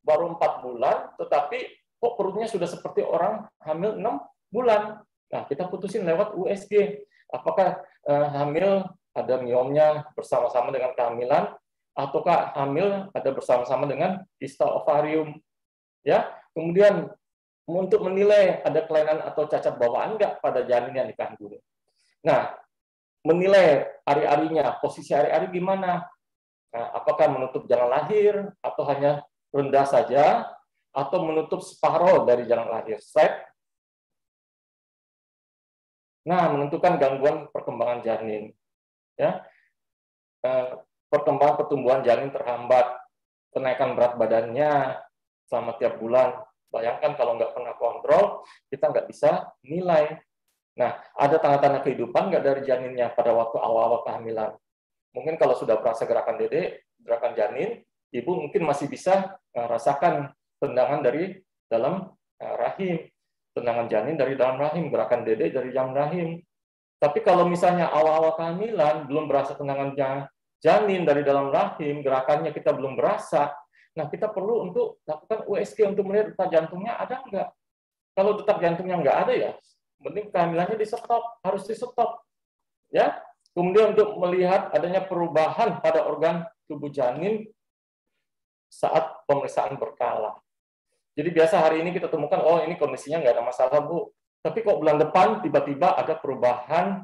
baru 4 bulan, tetapi kok perutnya sudah seperti orang hamil 6 bulan. Nah, kita putusin lewat USG. Apakah hamil ada miomnya bersama-sama dengan kehamilan, ataukah hamil ada bersama-sama dengan kista ovarium. Ya, kemudian untuk menilai ada kelainan atau cacat bawaan enggak pada janin yang dikandung. Nah, menilai ari-arinya, posisi ari-ari gimana? Nah, apakah menutup jalan lahir atau hanya rendah saja, atau menutup separuh dari jalan lahir. Slide. Nah, menentukan gangguan perkembangan janin. Ya, perkembangan pertumbuhan janin terhambat, kenaikan berat badannya selama tiap bulan. Bayangkan kalau nggak pernah kontrol, kita nggak bisa nilai. Nah, ada tanda-tanda kehidupan nggak dari janinnya pada waktu awal-awal kehamilan? Mungkin kalau sudah berasa gerakan dede, gerakan janin, ibu mungkin masih bisa rasakan tendangan dari dalam rahim, tendangan janin dari dalam rahim, gerakan dede dari dalam rahim. Tapi kalau misalnya awal-awal kehamilan belum berasa tendangan janin dari dalam rahim, gerakannya kita belum berasa, nah kita perlu untuk lakukan USG untuk melihat detak jantungnya ada nggak. Kalau detak jantungnya nggak ada ya, penting kehamilannya di stop, harus di stop. Ya. Kemudian untuk melihat adanya perubahan pada organ tubuh janin saat pemeriksaan berkala. Jadi biasa hari ini kita temukan, oh ini kondisinya nggak ada masalah Bu. Tapi kok bulan depan tiba-tiba ada perubahan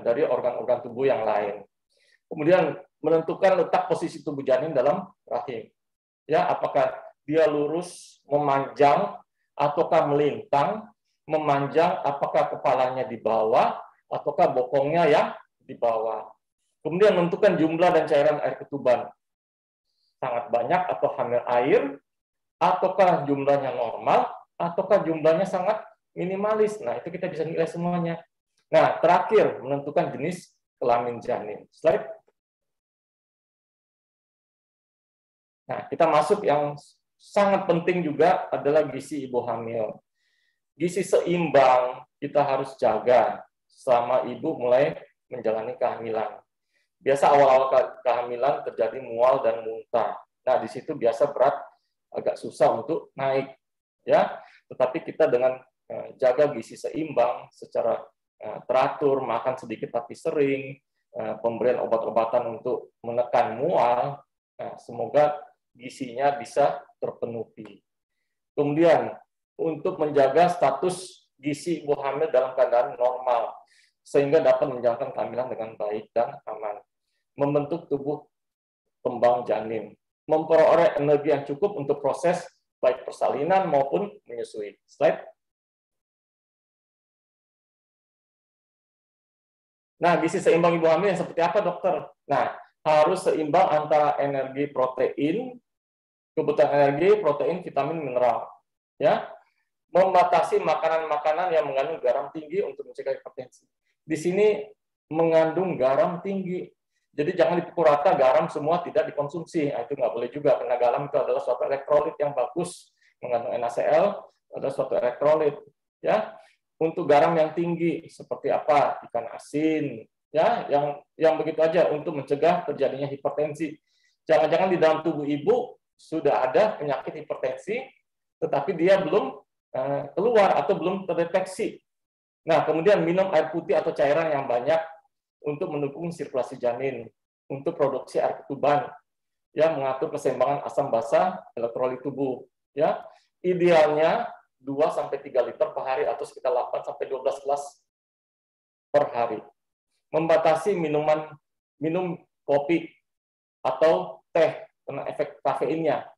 dari organ-organ tubuh yang lain. Kemudian menentukan letak posisi tubuh janin dalam rahim. Ya, apakah dia lurus, memanjang, ataukah melintang, memanjang, apakah kepalanya di bawah, ataukah bokongnya yang di bawah. Kemudian menentukan jumlah dan cairan air ketuban. Sangat banyak atau hamil air, ataukah jumlahnya normal, ataukah jumlahnya sangat minimalis. Nah, itu kita bisa nilai semuanya. Nah, terakhir, menentukan jenis kelamin janin. Slide. Nah, kita masuk yang sangat penting juga adalah gizi ibu hamil. Gizi seimbang kita harus jaga selama ibu mulai menjalani kehamilan. Biasa awal-awal kehamilan terjadi mual dan muntah. Nah, di situ biasa berat agak susah untuk naik, ya. Tetapi kita dengan jaga gizi seimbang secara teratur, makan sedikit tapi sering, pemberian obat-obatan untuk menekan mual, semoga gizinya bisa terpenuhi. Kemudian untuk menjaga status gizi ibu hamil dalam keadaan normal, sehingga dapat menjalankan kehamilan dengan baik dan aman. Membentuk tubuh kembang janin, memperoleh energi yang cukup untuk proses baik persalinan maupun menyusui. Slide. Nah, gizi seimbang ibu hamil yang seperti apa, dokter? Nah, harus seimbang antara energi protein, kebutuhan energi, protein, vitamin, mineral. Ya, membatasi makanan-makanan yang mengandung garam tinggi untuk mencegah hipertensi. Di sini mengandung garam tinggi. Jadi jangan dipukul rata garam semua tidak dikonsumsi. Nah, itu nggak boleh juga, karena garam itu adalah suatu elektrolit yang bagus, mengandung NaCl, adalah suatu elektrolit. Ya, untuk garam yang tinggi seperti apa? Ikan asin, ya, yang begitu aja untuk mencegah terjadinya hipertensi. Jangan-jangan di dalam tubuh ibu sudah ada penyakit hipertensi, tetapi dia belum keluar atau belum terdeteksi. Nah, kemudian minum air putih atau cairan yang banyak untuk mendukung sirkulasi janin, untuk produksi air ketuban, ya, mengatur keseimbangan asam basa elektrolit tubuh, ya. Idealnya 2-3 liter per hari atau sekitar 8-12 gelas per hari. Membatasi minum kopi atau teh karena efek kafeinnya,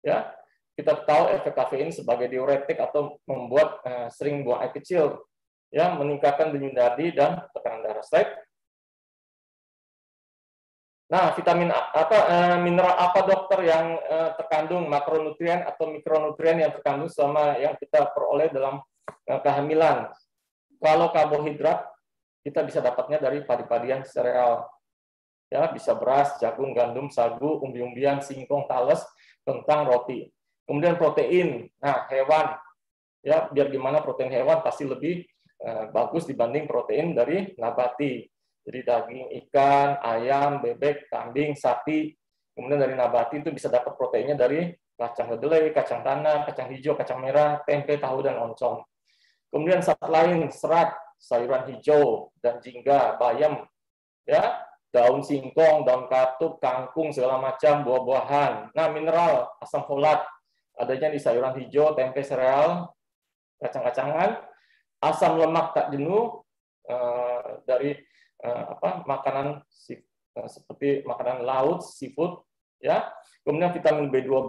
ya. Kita tahu efek kafein sebagai diuretik atau membuat sering buang air kecil, ya, meningkatkan denyut nadi dan tekanan darah. Slide. Nah, vitamin mineral apa dokter yang terkandung, makronutrien atau mikronutrien yang terkandung selama yang kita peroleh dalam kehamilan? Kalau karbohidrat kita bisa dapatnya dari padi-padian sereal. Ya, bisa beras, jagung, gandum, sagu, umbi-umbian, singkong, tales, kentang, roti. Kemudian protein. Nah, hewan. Ya, biar gimana protein hewan pasti lebih bagus dibanding protein dari nabati. Jadi daging ikan, ayam, bebek, kambing, sapi. Kemudian dari nabati itu bisa dapat proteinnya dari kacang kedelai, kacang tanah, kacang hijau, kacang merah, tempe, tahu, dan oncom. Kemudian saat lain serat, sayuran hijau dan jingga, bayam, ya, daun singkong, daun katuk, kangkung, segala macam, buah-buahan. Nah, mineral, asam folat, adanya di sayuran hijau, tempe, sereal, kacang-kacangan, asam lemak tak jenuh dari makanan seperti makanan laut, seafood, ya. Kemudian vitamin B12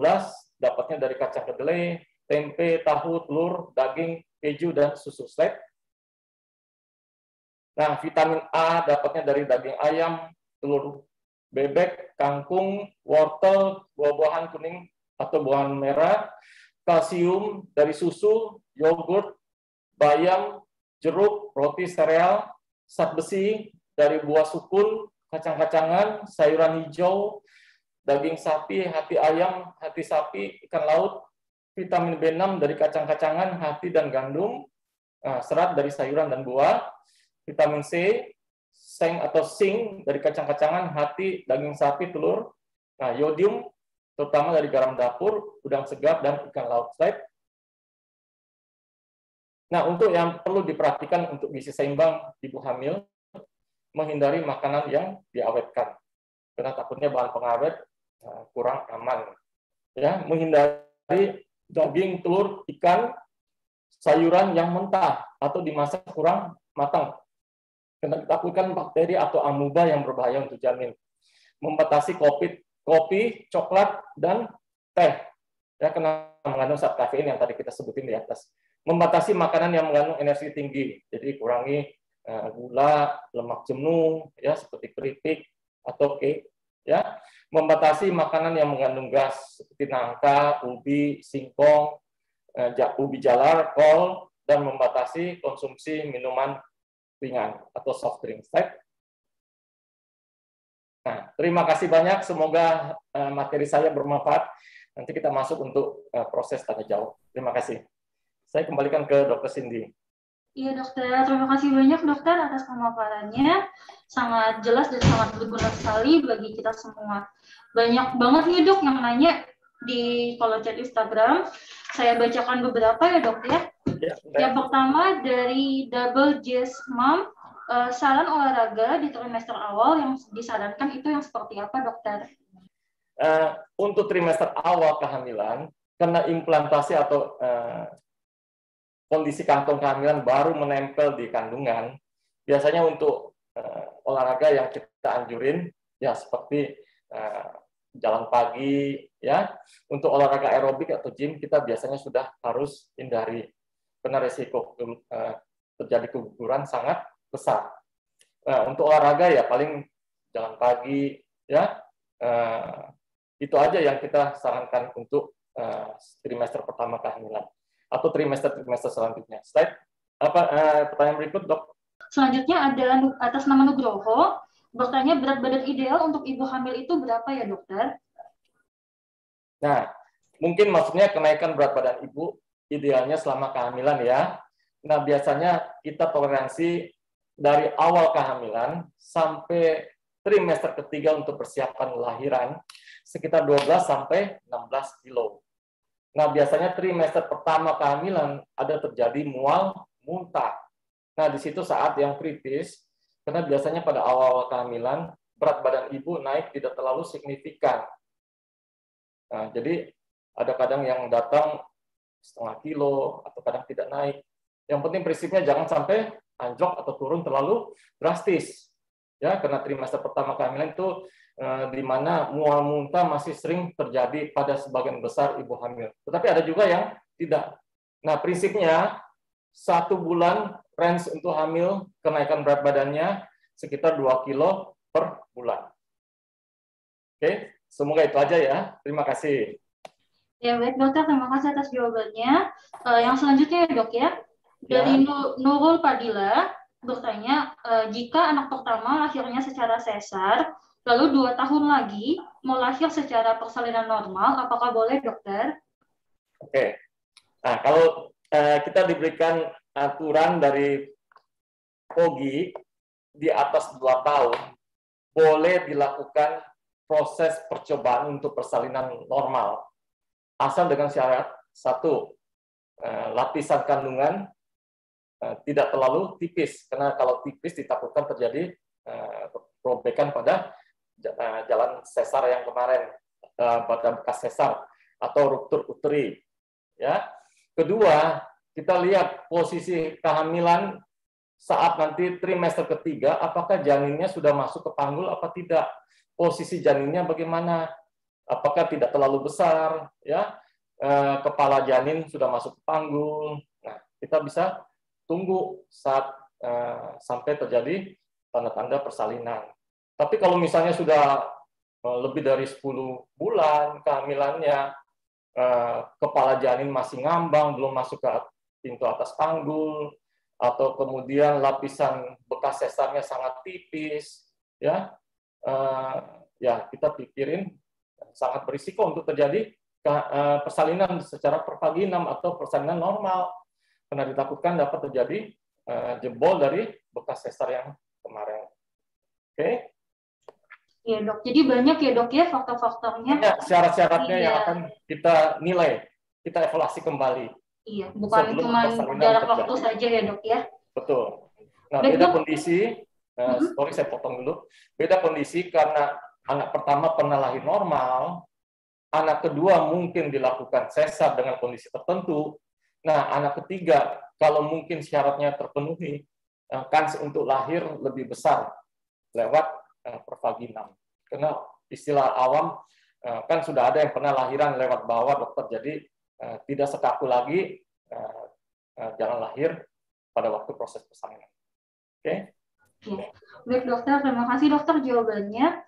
dapatnya dari kacang kedelai, tempe, tahu, telur, daging, keju, dan susu sled. Nah, vitamin A dapatnya dari daging ayam, telur bebek, kangkung, wortel, buah-buahan kuning atau buahan merah, kalsium dari susu, yogurt, bayam, jeruk, roti sereal, zat besi dari buah sukun, kacang-kacangan, sayuran hijau, daging sapi, hati ayam, hati sapi, ikan laut, vitamin B6 dari kacang-kacangan, hati dan gandum, serat dari sayuran dan buah, vitamin C, seng atau zinc dari kacang-kacangan, hati, daging sapi, telur, nah, yodium terutama dari garam dapur, udang segar, dan ikan laut slide. Nah, untuk yang perlu diperhatikan untuk gizi seimbang ibu hamil, menghindari makanan yang diawetkan, karena takutnya bahan pengawet kurang aman. Ya, menghindari daging, telur, ikan, sayuran yang mentah atau dimasak kurang matang, karena ditakutkan bakteri atau amuba yang berbahaya untuk janin. Membatasi kopi, coklat, dan teh, ya, karena mengandung zat kafein yang tadi kita sebutin di atas. Membatasi makanan yang mengandung energi tinggi, jadi kurangi gula, lemak jenuh, ya, seperti keripik atau cake, ya. Membatasi makanan yang mengandung gas seperti nangka, ubi, singkong, ubi jalar, kol, dan membatasi konsumsi minuman ringan atau soft drink. Nah, terima kasih banyak. Semoga materi saya bermanfaat. Nanti kita masuk untuk proses tanya jawab. Terima kasih. Saya kembalikan ke Dr. Cindy. Iya dokter, terima kasih banyak dokter atas pemaparannya. Sangat jelas dan sangat berguna sekali bagi kita semua. Banyak banget nih dok yang nanya di kolom chat Instagram. Saya bacakan beberapa ya dok ya. Yang pertama dari Double Jazz Mom, saran olahraga di trimester awal yang disarankan itu yang seperti apa dokter? Untuk trimester awal kehamilan, karena implantasi atau kondisi kantong kehamilan baru menempel di kandungan, biasanya untuk olahraga yang kita anjurin ya seperti jalan pagi, ya. Untuk olahraga aerobik atau gym kita biasanya sudah harus hindari karena risiko terjadi keguguran sangat besar. Untuk olahraga ya paling jalan pagi, ya. Itu aja yang kita sarankan untuk trimester pertama kehamilan atau trimester selanjutnya. Slide pertanyaan berikut, dok. Selanjutnya ada atas nama Nugroho bertanya berat badan ideal untuk ibu hamil itu berapa ya dokter? Nah, mungkin maksudnya kenaikan berat badan ibu idealnya selama kehamilan ya. Nah, biasanya kita toleransi dari awal kehamilan sampai trimester ketiga untuk persiapan lahiran sekitar 12 sampai 16 kilo. Nah, biasanya trimester pertama kehamilan ada terjadi mual, muntah. Nah, di situ saat yang kritis, karena biasanya pada awal-awal kehamilan, berat badan ibu naik tidak terlalu signifikan. Nah, jadi ada kadang yang datang setengah kilo, atau kadang tidak naik. Yang penting prinsipnya jangan sampai anjlok atau turun terlalu drastis. Ya, karena trimester pertama kehamilan itu di mana mual muntah masih sering terjadi pada sebagian besar ibu hamil. Tetapi ada juga yang tidak. Nah, prinsipnya 1 bulan range untuk hamil kenaikan berat badannya sekitar 2 kilo per bulan. Oke, semoga itu aja ya. Terima kasih. Ya baik dokter, terima kasih atas jawabannya. Yang selanjutnya ya dok ya, dari Nurul Padilla. bertanya, jika anak pertama lahirnya secara sesar, lalu 2 tahun lagi mau lahir secara persalinan normal, apakah boleh, dokter? Oke. Nah, kalau kita diberikan aturan dari POGI di atas 2 tahun, boleh dilakukan proses percobaan untuk persalinan normal. Asal dengan syarat, satu, lapisan kandungan tidak terlalu tipis, karena kalau tipis ditakutkan terjadi robekan pada jalan sesar yang kemarin, pada bekas sesar atau ruptur uteri. Ya. Kedua, kita lihat posisi kehamilan saat nanti trimester ketiga, apakah janinnya sudah masuk ke panggul apa tidak? Posisi janinnya bagaimana? Apakah tidak terlalu besar? Ya, kepala janin sudah masuk ke panggul. Nah, kita bisa tunggu saat sampai terjadi tanda-tanda persalinan. Tapi kalau misalnya sudah lebih dari 10 bulan kehamilannya, kepala janin masih ngambang, belum masuk ke pintu atas panggul, atau kemudian lapisan bekas sesarnya sangat tipis, ya, ya kita pikirin sangat berisiko untuk terjadi persalinan secara pervaginam atau persalinan normal, karena ditakutkan dapat terjadi jebol dari bekas sesar yang kemarin. Oke? Iya dok, jadi banyak ya dok ya faktor-faktornya. Banyak syarat-syaratnya Iya. yang akan kita nilai, kita evaluasi kembali. Iya, bukan cuma jarak waktu saja ya dok ya. Betul. Nah, Baik, beda dok. kondisi, sorry saya potong dulu, beda kondisi karena anak pertama pernah lahir normal, anak kedua mungkin dilakukan sesar dengan kondisi tertentu, nah anak ketiga kalau mungkin syaratnya terpenuhi, kans untuk lahir lebih besar lewat pervaginam. Karena istilah awam, kan sudah ada yang pernah lahiran lewat bawah dokter, jadi tidak sekaku lagi jalan lahir pada waktu proses persalinan. Oke? Ya. Baik dokter, terima kasih dokter jawabannya.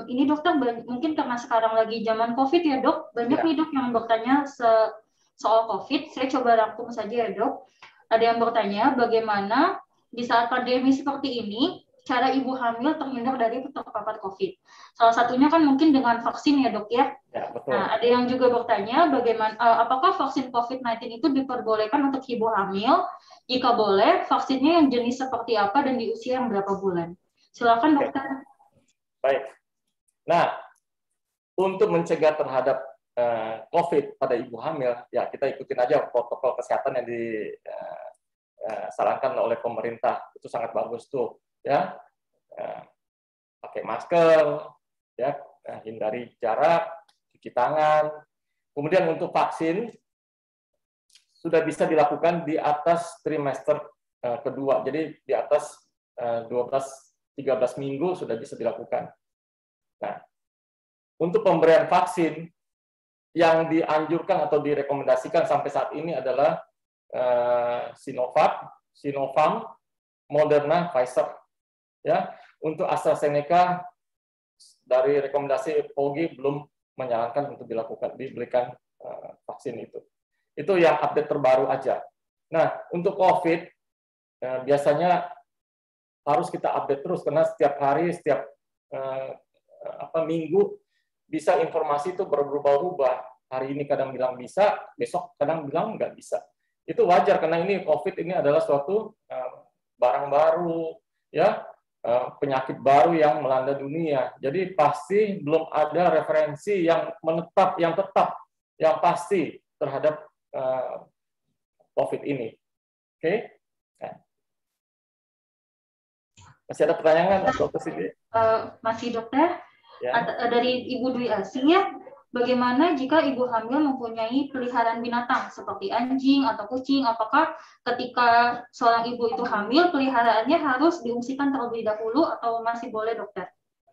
Ini dokter mungkin karena sekarang lagi zaman COVID ya dok, banyak nih dok yang bertanya soal COVID. Saya coba rangkum saja ya dok. Ada yang bertanya bagaimana di saat pandemi seperti ini cara ibu hamil terhindar dari terpapar COVID. Salah satunya kan mungkin dengan vaksin ya dok ya. Ya, betul. Nah, ada yang juga bertanya bagaimana apakah vaksin COVID-19 itu diperbolehkan untuk ibu hamil? Jika boleh, vaksinnya yang jenis seperti apa dan di usia yang berapa bulan? Silakan dokter. Baik. Nah, untuk mencegah terhadap COVID pada ibu hamil, ya kita ikutin aja protokol kesehatan yang disarankan oleh pemerintah. Itu sangat bagus tuh, ya. Pakai masker, ya, hindari jarak, cuci tangan. Kemudian untuk vaksin sudah bisa dilakukan di atas trimester kedua. Jadi di atas 12-13 minggu sudah bisa dilakukan. Nah, untuk pemberian vaksin yang dianjurkan atau direkomendasikan sampai saat ini adalah Sinovac, Sinopharm, Moderna, Pfizer. Ya, untuk AstraZeneca dari rekomendasi POGI belum menyarankan untuk diberikan vaksin itu. Itu yang update terbaru aja. Nah, untuk COVID biasanya harus kita update terus karena setiap hari, setiap minggu bisa informasi itu berubah-ubah. Hari ini kadang bilang bisa, besok kadang bilang nggak bisa. Itu wajar karena ini COVID ini adalah suatu barang baru, ya, penyakit baru yang melanda dunia. Jadi pasti belum ada referensi yang menetap, yang tetap, yang pasti terhadap COVID ini. Oke? Nah. Masih ada pertanyaan atau kesini? Masih dokter? Ya. Dari Ibu Dwi Asih ya, bagaimana jika ibu hamil mempunyai peliharaan binatang seperti anjing atau kucing? Apakah ketika seorang ibu itu hamil, peliharaannya harus diungsikan terlebih dahulu atau masih boleh dokter?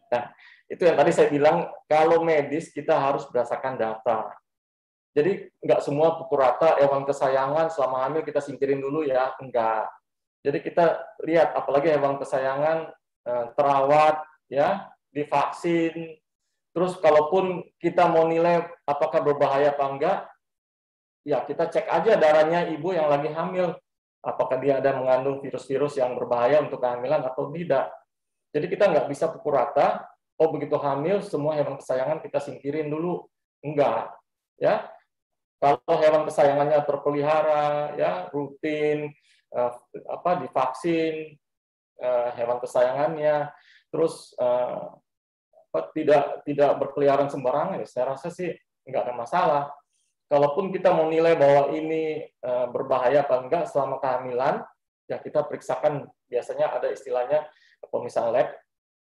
Nah, itu yang tadi saya bilang, kalau medis kita harus berdasarkan data. Jadi nggak semua pukul rata hewan kesayangan selama hamil kita singkirin dulu ya, enggak. Jadi kita lihat apalagi hewan kesayangan terawat ya, divaksin. Terus kalaupun kita mau nilai apakah berbahaya apa enggak, ya kita cek aja darahnya ibu yang lagi hamil. apakah dia ada mengandung virus-virus yang berbahaya untuk kehamilan atau tidak. Jadi kita nggak bisa pukul rata, oh begitu hamil semua hewan kesayangan kita singkirin dulu. Enggak. Ya, kalau hewan kesayangannya terpelihara, ya rutin, divaksin hewan kesayangannya, terus tidak berkeliaran sembarangan, ya saya rasa sih nggak ada masalah. Kalaupun kita mau nilai bahwa ini berbahaya apa enggak selama kehamilan, ya kita periksakan, biasanya ada istilahnya pemeriksaan lab,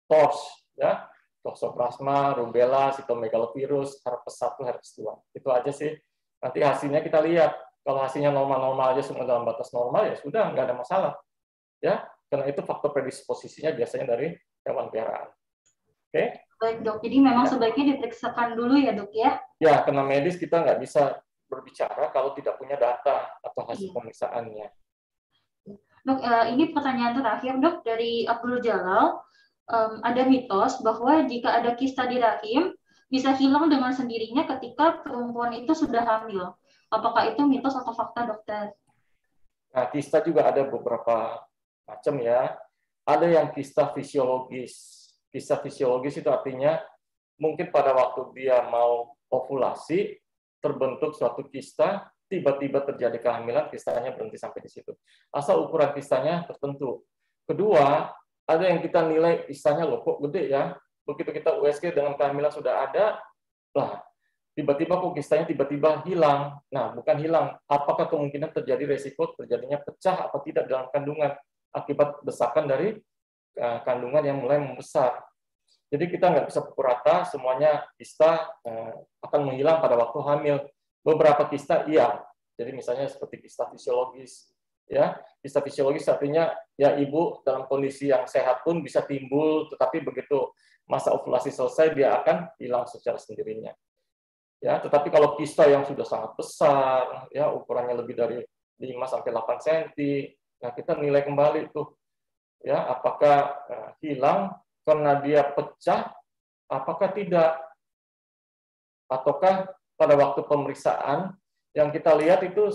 TORS, ya, toxoplasma, rubella, cytomegalovirus, herpes 1, herpes 2. Itu aja sih. Nanti hasilnya kita lihat. Kalau hasilnya normal-normal aja, semua dalam batas normal, ya sudah, nggak ada masalah. Ya, karena itu faktor predisposisinya biasanya dari hewan peliharaan. Oke? Baik dok, jadi memang sebaiknya diperiksakan dulu ya dok ya? Ya, karena medis kita nggak bisa berbicara kalau tidak punya data atau hasil pemeriksaannya. Dok, ini pertanyaan terakhir dok dari Abdul Jalal. Ada mitos bahwa jika ada kista di rahim bisa hilang dengan sendirinya ketika perempuan itu sudah hamil. Apakah itu mitos atau fakta, dokter? Nah, kista juga ada beberapa macam ya. Ada yang kista fisiologis. Kista fisiologis itu artinya mungkin pada waktu dia mau ovulasi, terbentuk suatu kista, tiba-tiba terjadi kehamilan, kistanya berhenti sampai di situ. Asal ukuran kistanya tertentu. Kedua, ada yang kita nilai kistanya loh kok gede ya. Begitu kita USG dengan kehamilan sudah ada, lah tiba-tiba kok kistanya tiba-tiba hilang. Nah, bukan hilang. Apakah kemungkinan terjadi resiko terjadinya pecah atau tidak dalam kandungan akibat desakan dari kandungan yang mulai membesar. Jadi kita nggak bisa pukul rata semuanya kista akan menghilang pada waktu hamil. Beberapa kista iya. Jadi misalnya seperti kista fisiologis, ya. Kista fisiologis artinya ya ibu dalam kondisi yang sehat pun bisa timbul, tetapi begitu masa ovulasi selesai dia akan hilang secara sendirinya. Ya, tetapi kalau kista yang sudah sangat besar, ya ukurannya lebih dari 5 sampai 8 cm, nah kita nilai kembali tuh, ya apakah hilang karena dia pecah, apakah tidak, ataukah pada waktu pemeriksaan yang kita lihat itu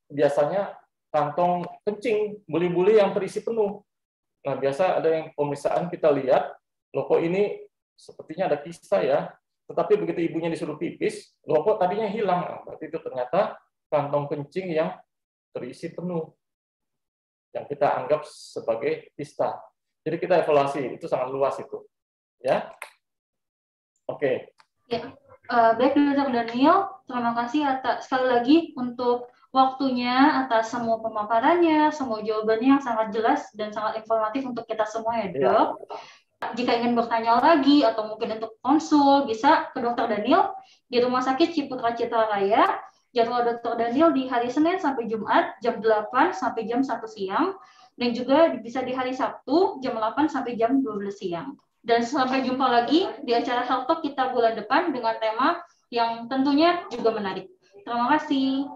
biasanya kantong kencing, buli-buli yang terisi penuh. Nah biasa ada yang pemeriksaan kita lihat, loh kok ini sepertinya ada kista ya. Tetapi begitu ibunya disuruh pipis, loh kok tadinya hilang. Nah, berarti itu ternyata kantong kencing yang terisi penuh. Yang kita anggap sebagai kista. Jadi kita evaluasi, itu sangat luas itu. Ya. Oke. Ya. Baik, Dr. Daniel, terima kasih atas sekali lagi untuk waktunya, atas semua pemaparannya, semua jawabannya yang sangat jelas dan sangat informatif untuk kita semua ya, Dok. Jika ingin bertanya lagi atau mungkin untuk konsul, bisa ke Dr. Daniel di Rumah Sakit Ciputra Citra Raya. Jadwal Dr. Daniel di hari Senin sampai Jumat jam 8 sampai jam 1 siang. Dan juga bisa di hari Sabtu jam 8 sampai jam 12 siang. Dan sampai jumpa lagi di acara Health Talk kita bulan depan dengan tema yang tentunya juga menarik. Terima kasih.